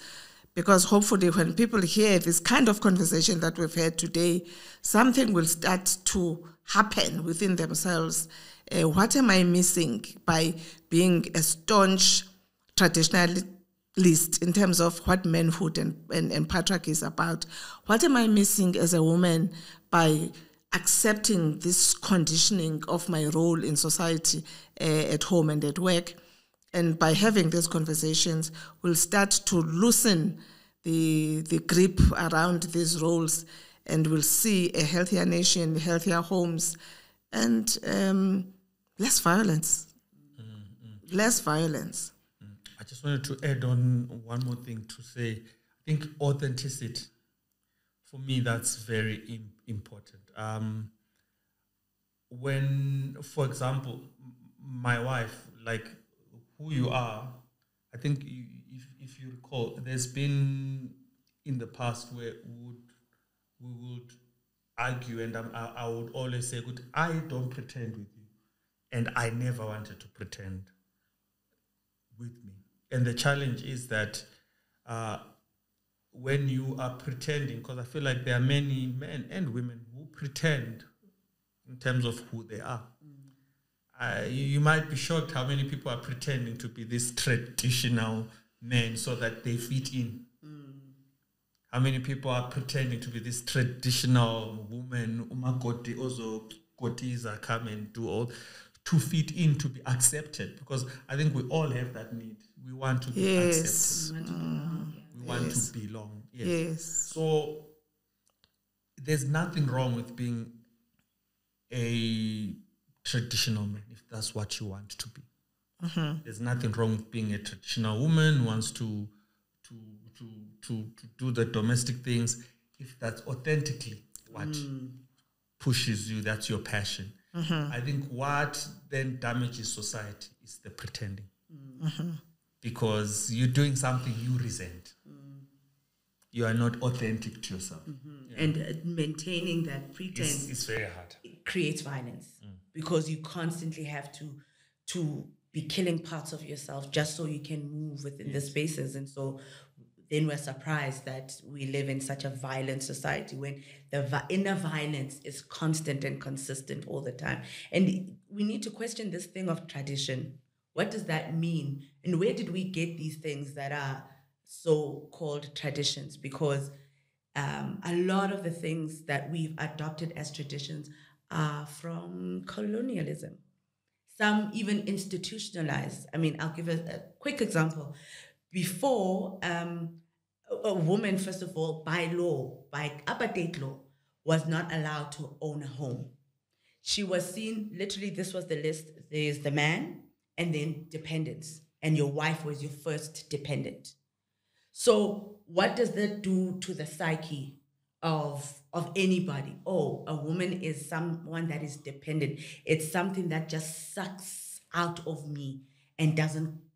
Because hopefully when people hear this kind of conversation that we've had today, something will start to happen within themselves. What am I missing by being a staunch traditionalist in terms of what manhood and patriarchy is about? What am I missing as a woman by accepting this conditioning of my role in society at home and at work? And by having these conversations, we'll start to loosen the grip around these roles, and we'll see a healthier nation, healthier homes, and less violence. Less violence. I just wanted to add on one more thing to say. I think authenticity, for me, that's very important. When, for example, my wife, like, who you are, I think if you recall, there's been in the past where we would argue, and I would always say, "Good, I don't pretend with you," and I never wanted to pretend with me. And the challenge is that when you are pretending, because I feel like there are many men and women who pretend in terms of who they are. You might be shocked how many people are pretending to be this traditional men so that they fit in. How many people are pretending to be this traditional woman, umakoti, also kotiza, come and do all, to fit in, to be accepted. Because I think we all have that need. We want to be accepted. We want to belong. Yes. So there's nothing wrong with being a traditional man, if that's what you want to be. There's nothing wrong with being a traditional woman who wants to do the domestic things, if that's authentically what pushes you, that's your passion. I think what then damages society is the pretending. Because you're doing something you resent. You are not authentic to yourself. And maintaining that pretense it's very hard. It creates violence because you constantly have to be killing parts of yourself just so you can move within the spaces. And so then we're surprised that we live in such a violent society when the inner violence is constant and consistent all the time. And we need to question this thing of tradition. What does that mean? And where did we get these things that are so-called traditions? Because a lot of the things that we've adopted as traditions are from colonialism. Some even institutionalized. I mean, I'll give a quick example. Before, a woman, first of all, by law, by apartheid law, was not allowed to own a home. She was seen, literally, this was the list. There's the man, and then dependents. And your wife was your first dependent. So what does that do to the psyche of anybody? Oh, a woman is someone that is dependent. It's something that just sucks out of me and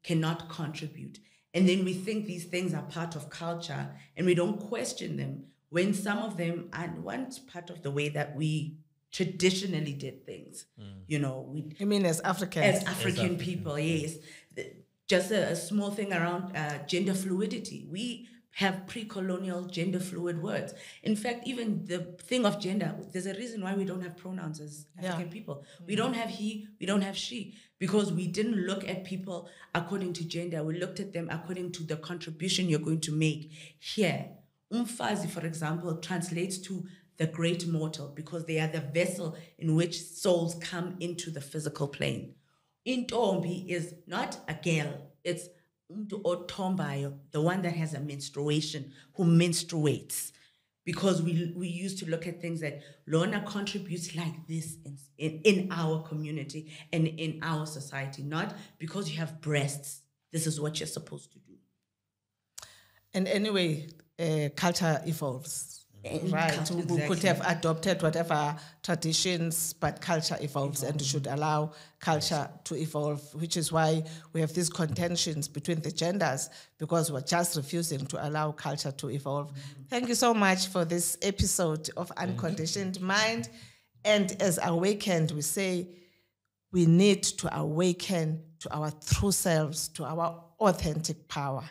cannot contribute. And then we think these things are part of culture and we don't question them when some of them are once part of the way that we traditionally did things. You know, you mean as Africans? As African people, yes. Just a small thing around gender fluidity. We have pre-colonial gender fluid words. In fact, even the thing of gender, there's a reason why we don't have pronouns as African people. We don't have he, we don't have she, because we didn't look at people according to gender. We looked at them according to the contribution you're going to make. Here, umfazi, for example, translates to the great mortal because they are the vessel in which souls come into the physical plane. Intombi is not a girl, it's the one that has a menstruation, who menstruates. Because we used to look at things that Lorna contributes like this in our community and in our society, not because you have breasts, this is what you're supposed to do. And anyway, culture evolves. Right, we could have adopted whatever traditions, but culture evolves and we should allow culture to evolve, which is why we have these contentions between the genders because we're just refusing to allow culture to evolve. Thank you so much for this episode of Unconditioned Mind. And as Awakened, we say we need to awaken to our true selves, to our authentic power.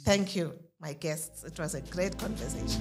Thank you, my guests. It was a great conversation.